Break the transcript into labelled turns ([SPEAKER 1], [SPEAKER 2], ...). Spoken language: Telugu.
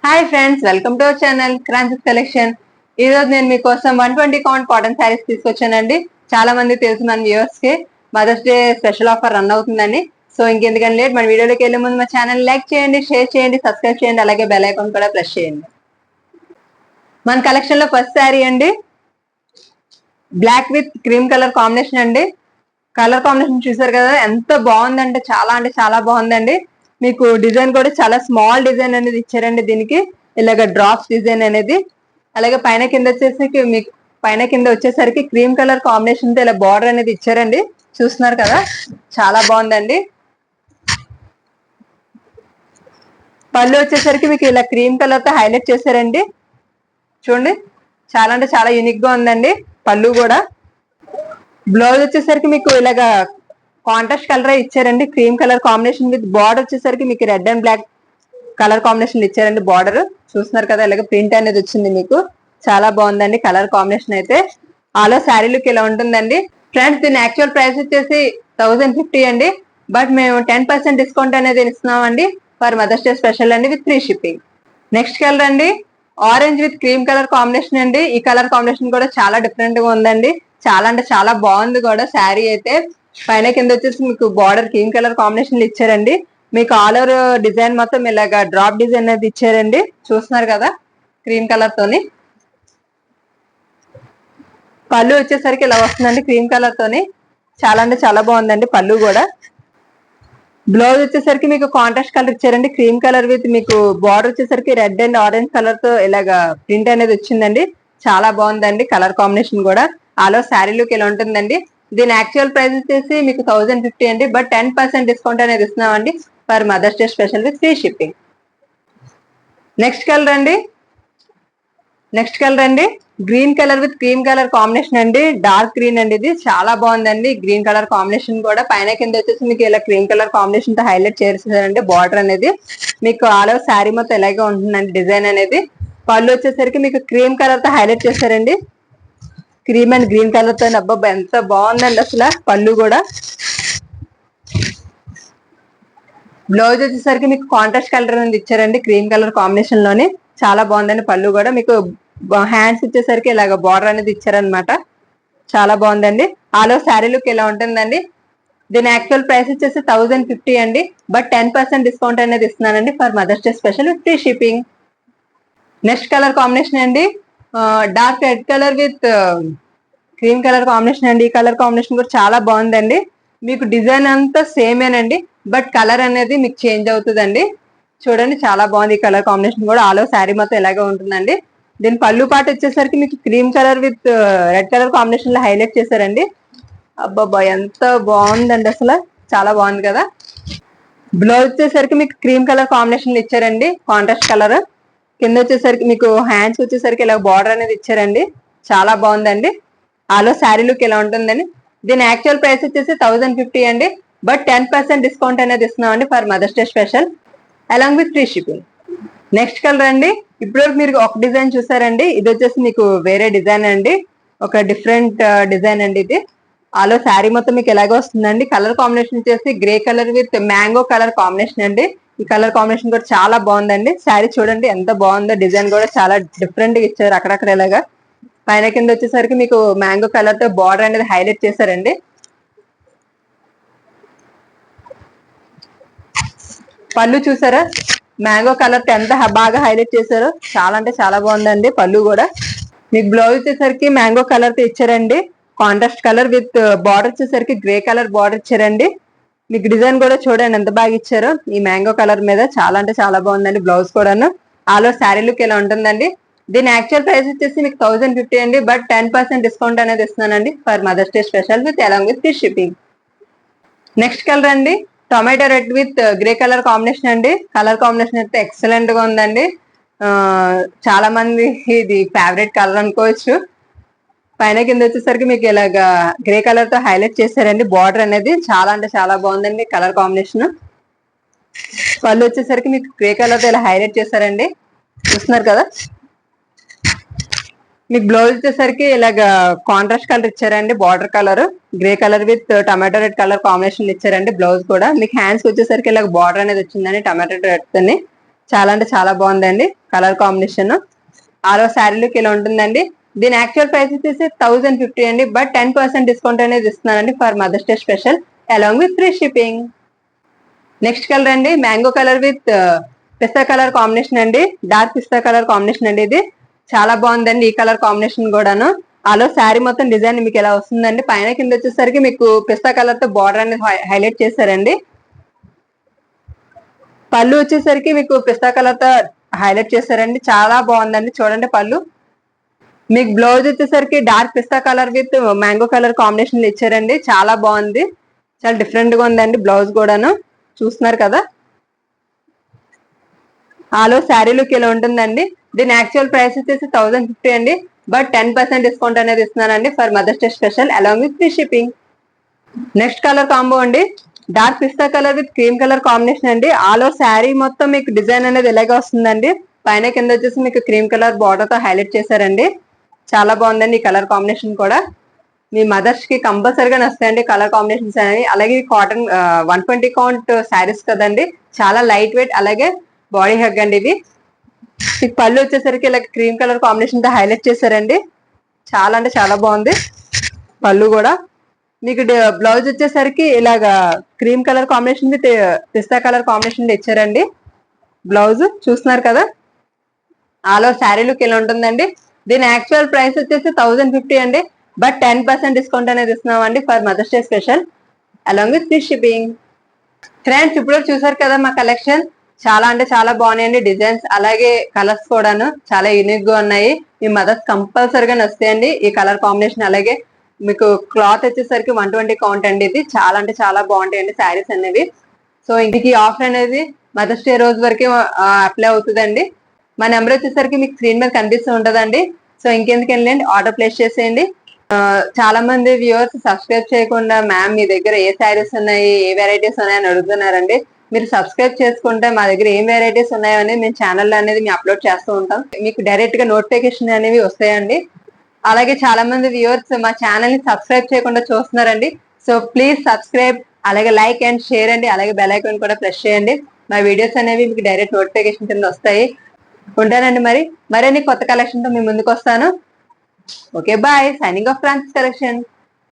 [SPEAKER 1] Hi friends, welcome to our channel క్రాంచెస్ కలెక్షన్. ఈ రోజు నేను మీకోసం 120 కౌంట్ కాటన్ శారీస్ తీసుకొచ్చానండి. చాలా మంది తెలుసు మన వ్యూవర్స్ కి mother's day special offer run అవుతుందని. సో ఇంకెందుకని లేట్ మన వీడియోలోకి వెళ్లే ముందు మా ఛానల్ లైక్ చేయండి, షేర్ చేయండి, సబ్స్క్రైబ్ చేయండి, అలాగే బెల్ ఐకాన్ కూడా ప్రెస్ చేయండి. మన కలెక్షన్ లో ఫస్ట్ శారీ అండి, black with cream colour combination అండి. కలర్ కాంబినేషన్ చూసారు కదా, ఎంత బాగుందంటే చాలా బాగుందండి. మీకు డిజైన్ కూడా చాలా స్మాల్ డిజైన్ అనేది ఇచ్చారండి. దీనికి ఇలాగ డ్రాప్స్ డిజైన్ అనేది, అలాగే పైన కింద వచ్చేసరికి క్రీమ్ కలర్ కాంబినేషన్ తో ఇలా బార్డర్ అనేది ఇచ్చారండి. చూస్తున్నారు కదా, చాలా బాగుందండి. పళ్ళు వచ్చేసరికి మీకు ఇలా క్రీమ్ కలర్ తో హైలైట్ చేశారండి. చూడండి, చాలా యూనిక్ గా ఉందండి పళ్ళు కూడా. బ్లౌజ్ వచ్చేసరికి మీకు ఇలాగా కాంట్రాస్ట్ కలర్ ఇచ్చారండి, cream colour combination with border వచ్చేసరికి మీకు red and black colour combination ఇచ్చారండి. బార్డర్ చూస్తున్నారు కదా, ఇలాగ ప్రింట్ అనేది వచ్చింది. మీకు చాలా బాగుందండి కలర్ కాంబినేషన్ అయితే. ఆలో శారీ లుక్ ఇలా ఉంటుందండి. ఫ్రెండ్స్, దీని యాక్చువల్ ప్రైస్ వచ్చేసి 1050 అండి. బట్ మేము 10% డిస్కౌంట్ అనేది ఇస్తున్నామండి ఫర్ మదర్స్ డే స్పెషల్ అండి, with free shipping. Next colour అండి, orange with cream colour combination అండి. ఈ కలర్ కాంబినేషన్ కూడా చాలా డిఫరెంట్ గా ఉందండి. చాలా బాగుంది కూడా శారీ అయితే. పైన కింద వచ్చేసి మీకు బార్డర్ క్రీమ్ కలర్ కాంబినేషన్ ఇచ్చారండి. మీకు ఆల్ ఓవర్ డిజైన్ మొత్తం ఇలాగా డ్రాప్ డిజైన్ అనేది ఇచ్చారండి. చూస్తున్నారు కదా, క్రీమ్ కలర్ తోని. పళ్ళు వచ్చేసరికి ఇలా వస్తుందండి క్రీమ్ కలర్ తోని. చాలా బాగుందండి పళ్ళు కూడా. బ్లౌజ్ వచ్చేసరికి మీకు కాంట్రాస్ట్ కలర్ ఇచ్చారండి, క్రీమ్ కలర్ విత్ మీకు బార్డర్ వచ్చేసరికి రెడ్ అండ్ ఆరెంజ్ కలర్ తో ఇలాగా ప్రింట్ అనేది వచ్చిందండి. చాలా బాగుందండి కలర్ కాంబినేషన్ కూడా. ఆలో శారీ లుక్ ఇలా ఉంటుందండి. దీని యాక్చువల్ ప్రైస్ వచ్చేసి మీకు 1050 అండి. బట్ 10% డిస్కౌంట్ అనేది ఇస్తున్నామండి for Mother's day special with free shipping. Next colour అండి, green colour with cream colour combination అండి. డార్క్ గ్రీన్ అండి, ఇది చాలా బాగుందండి. గ్రీన్ కలర్ కాంబినేషన్ కూడా పైన కింద వచ్చేసి మీకు ఇలా క్రీమ్ కలర్ కాంబినేషన్ తో హైలైట్ చేసేసారండి. బార్డర్ అనేది మీకు ఆల్ ఓవర్ శారీ మొత్తం ఇలాగే ఉంటుందండి డిజైన్ అనేది. పళ్ళు వచ్చేసరికి మీకు క్రీమ్ కలర్ తో హైలైట్ చేశారండి, క్రీమ్ అండ్ గ్రీన్ కలర్ తో. అబ్బబ్బా, ఎంత బాగుందండి అసలు పళ్ళు కూడా. బ్లౌజ్ వచ్చేసరికి మీకు కాంట్రాస్ట్ కలర్ అనేది ఇచ్చారండి, క్రీమ్ కలర్ కాంబినేషన్ లోని. చాలా బాగుందండి పళ్ళు కూడా. మీకు హ్యాండ్స్ వచ్చేసరికి ఇలాగ బార్డర్ అనేది ఇచ్చారనమాట. చాలా బాగుందండి. ఆలో శారీ లుక్ ఇలా ఉంటుందండి. దీని యాక్చువల్ ప్రైస్ వచ్చేసి 1050 అండి. బట్ 10% డిస్కౌంట్ అనేది ఇస్తున్నానండి for Mother's day special with free shipping. Next colour combination అండి, dark red colour with cream colour combination అండి. ఈ కలర్ కాంబినేషన్ కూడా చాలా బాగుందండి. మీకు డిజైన్ అంతా సేమేనండి, బట్ కలర్ అనేది మీకు చేంజ్ అవుతుందండి. చూడండి, చాలా బాగుంది ఈ కలర్ కాంబినేషన్ కూడా. ఆలో శారీ మొత్తం ఇలాగే ఉంటుందండి. దీని పళ్ళు పాటు వచ్చేసరికి మీకు cream colour with red colour combination లో హైలైట్ చేశారండి. అబ్బాబ్బా, ఎంత బాగుందండి అసలు, చాలా బాగుంది కదా. బ్లౌజ్ వచ్చేసరికి మీకు క్రీమ్ కలర్ కాంబినేషన్ ఇచ్చారండి, కాంట్రాస్ట్ కలర్. కింద వచ్చేసరికి మీకు హ్యాండ్స్ వచ్చేసరికి ఇలా బార్డర్ అనేది ఇచ్చారండి. చాలా బాగుందండి. ఆలో శారీ లుక్ ఇలా ఉంటుందండి. దీని యాక్చువల్ ప్రైస్ వచ్చేసి 1050 అండి. బట్ 10% డిస్కౌంట్ అనేది ఇస్తున్నామండి for Mother's day special along with free shipping. Next colour అండి, ఇప్పుడు మీరు ఒక డిజైన్ చూసారండి. ఇది వచ్చేసి మీకు వేరే డిజైన్ అండి, ఒక డిఫరెంట్ డిజైన్ అండి ఇది. ఆలో శారీ మొత్తం మీకు ఎలాగో వస్తుందండి. కలర్ కాంబినేషన్ వచ్చేసి grey colour with mango colour combination అండి. ఈ కలర్ కాంబినేషన్ కూడా చాలా బాగుందండి. శారీ చూడండి ఎంత బాగుందో, డిజైన్ కూడా చాలా డిఫరెంట్ గా ఇచ్చారు అక్కడక్కడ ఇలాగా. పైన కింద వచ్చేసరికి మీకు మ్యాంగో కలర్ తో బార్డర్ అనేది హైలైట్ చేశారండి. పళ్ళు చూసారా, మ్యాంగో కలర్ తో ఎంత బాగా హైలైట్ చేశారో. చాలా బాగుందండి పళ్ళు కూడా. మీకు బ్లౌజ్ వచ్చేసరికి మ్యాంగో కలర్ తో ఇచ్చారండి, కాంట్రాస్ట్ కలర్ విత్ బార్డర్ వచ్చేసరికి గ్రే కలర్ బార్డర్ ఇచ్చారండి. మీకు డిజైన్ కూడా చూడండి ఎంత బాగా ఇచ్చారో ఈ మ్యాంగో కలర్ మీద. చాలా బాగుందండి బ్లౌజ్ కూడాను. ఆలో శారీ లుక్ ఇలా ఉంటుందండి. దీని యాక్చువల్ ప్రైస్ వచ్చేసి మీకు 1050 అండి. బట్ 10% డిస్కౌంట్ అనేది ఇస్తున్నానండి for Mother's day special with along with free shipping. Next colour అండి, tomato red with grey colour combination అండి. కలర్ కాంబినేషన్ అయితే ఎక్సలెంట్ గా ఉందండి. చాలా మంది ఇది ఫేవరెట్ కలర్ అనుకోవచ్చు. పైన కింద వచ్చేసరికి మీకు ఇలాగా గ్రే కలర్ తో హైలైట్ చేశారండి. బార్డర్ అనేది చాలా బాగుందండి కలర్ కాంబినేషన్. పళ్ళు వచ్చేసరికి మీకు గ్రే కలర్ తో ఇలా హైలైట్ చేశారండి. చూస్తున్నారు కదా. మీకు బ్లౌజ్ వచ్చేసరికి ఇలాగ కాంట్రాస్ట్ కలర్ ఇచ్చారండి, border colour grey colour with tomato red colour combination ఇచ్చారండి. బ్లౌజ్ కూడా మీకు హ్యాండ్స్ వచ్చేసరికి ఇలాగ బార్డర్ అనేది వచ్చిందండి టమాటో రెడ్ తోని. చాలా అంటే చాలా బాగుందండి colour combination. All over sari look ఇలా ఉంటుందండి. దీని యాక్చువల్ ప్రైస్ వచ్చేసి 1050 అండి, బట్ 10% డిస్కౌంట్ అనేది ఇస్తున్నానండి for Mother's day special along with free shipping. Next colour అండి మ్యాంగో కలర్ విత్ పిస్తా కలర్ కాంబినేషన్ అండి, డార్క్ పిస్తా కలర్ కాంబినేషన్ అండి. ఇది చాలా బాగుందండి ఈ కలర్ కాంబినేషన్ కూడాను. అలా శారీ మొత్తం డిజైన్ మీకు ఎలా వస్తుందండి, పైన కింద వచ్చేసరికి మీకు పిస్తా కలర్ తో బార్డర్ అనేది హైలైట్ చేశారండి. పళ్ళు వచ్చేసరికి మీకు పిస్తా కలర్ తో హైలైట్ చేశారండి, చాలా బాగుందండి. చూడండి పళ్ళు. మీకు బ్లౌజ్ వచ్చేసరికి డార్క్ పిస్తా colour with mango colour combination లో ఇచ్చారండి, చాలా బాగుంది. చాలా డిఫరెంట్ గా ఉందండి బ్లౌజ్ కూడాను, చూస్తున్నారు కదా. ఆలో శారీ లుక్ ఇలా ఉంటుందండి. దీని యాక్చువల్ ప్రైస్ వచ్చేసి 1050 అండి, బట్ 10% డిస్కౌంట్ అనేది ఇస్తున్నానండి for Mother's day special along with free shipping. Next colour combo అండి డార్క్ పిస్తా colour with cream colour combination అండి. ఆల్ ఓవర్ శారీ మొత్తం మీకు డిజైన్ అనేది ఇలాగే వస్తుందండి, పైన కింద వచ్చేసి మీకు క్రీమ్ కలర్ బార్డర్ తో హైలైట్ చేశారండి. చాలా బాగుందండి ఈ కలర్ కాంబినేషన్ కూడా. మీ మదర్స్ కి కంపల్సరీగా నస్తాయండి కలర్ కాంబినేషన్స్ అనేవి. అలాగే కాటన్ 120 కౌంట్ శారీస్ కదండి, చాలా లైట్ వెయిట్, అలాగే బాడీ హగ్ అండి ఇది. మీకు పళ్ళు వచ్చేసరికి ఇలా క్రీమ్ కలర్ కాంబినేషన్ తో హైలైట్ చేశారండి, చాలా అంటే చాలా బాగుంది పళ్ళు కూడా. మీకు బ్లౌజ్ వచ్చేసరికి ఇలాగా క్రీమ్ కలర్ కాంబినేషన్ విత్ పిస్తా కలర్ కాంబినేషన్ ఇచ్చారండి. బ్లౌజ్ చూస్తున్నారు కదా. ఆల్ ఓవర్ శారీ లుక్ ఇలా ఉంటుందండి. దీని యాక్చువల్ ప్రైస్ వచ్చేసి 1050 అండి, బట్ 10% డిస్కౌంట్ అనేది ఇస్తున్నామండి for Mother's day special along with free shipping. Friends ఇప్పుడు చూసారు కదా మా కలెక్షన్, చాలా అంటే చాలా బాగున్నాయండి డిజైన్స్, అలాగే కలర్స్ కూడాను చాలా యూనిక్ గా ఉన్నాయి. మీ మదర్స్ కంపల్సరీగా నస్తాయండి ఈ కలర్ కాంబినేషన్. అలాగే మీకు క్లాత్ వచ్చేసరికి 120 కౌంట్ అండి, ఇది చాలా అంటే చాలా బాగుంటాయండి శారీస్ అనేవి. సో ఇంటికి ఆఫర్ అనేది మదర్స్ డే రోజు వరకు అప్లై అవుతుందండి. మా నెంబర్ వచ్చేసరికి మీకు స్క్రీన్ మీద కనిపిస్తూ ఉంటదండి. సో ఇంకెందుకు వెళ్ళండి, ఆర్డర్ ప్లేస్ చేసేయండి. చాలా మంది వ్యూవర్స్ సబ్స్క్రైబ్ చేయకుండా మ్యామ్ మీ దగ్గర ఏ శారీస్ ఉన్నాయి, ఏ వెరైటీస్ ఉన్నాయని అడుగుతున్నారండి. మీరు సబ్స్క్రైబ్ చేసుకుంటే మా దగ్గర ఏం వెరైటీస్ ఉన్నాయో అనేది మేము ఛానల్ అనేది మేము అప్లోడ్ చేస్తూ ఉంటాం, మీకు డైరెక్ట్ గా నోటిఫికేషన్ అనేవి వస్తాయండి. అలాగే చాలా మంది వ్యూవర్స్ మా ఛానల్ ని సబ్స్క్రైబ్ చేయకుండా చూస్తున్నారండి. సో ప్లీజ్ సబ్స్క్రైబ్, అలాగే లైక్ అండ్ షేర్ అండి, అలాగే బెల్ ఐకాన్ కూడా ప్రెస్ చేయండి. మా వీడియోస్ అనేవి మీకు డైరెక్ట్ నోటిఫికేషన్ కింద వస్తాయి. ఉంటానండి మరిన్ని కొత్త కలెక్షన్ తో మీ ముందుకు వస్తాను. Okay bye, signing off Francis collection.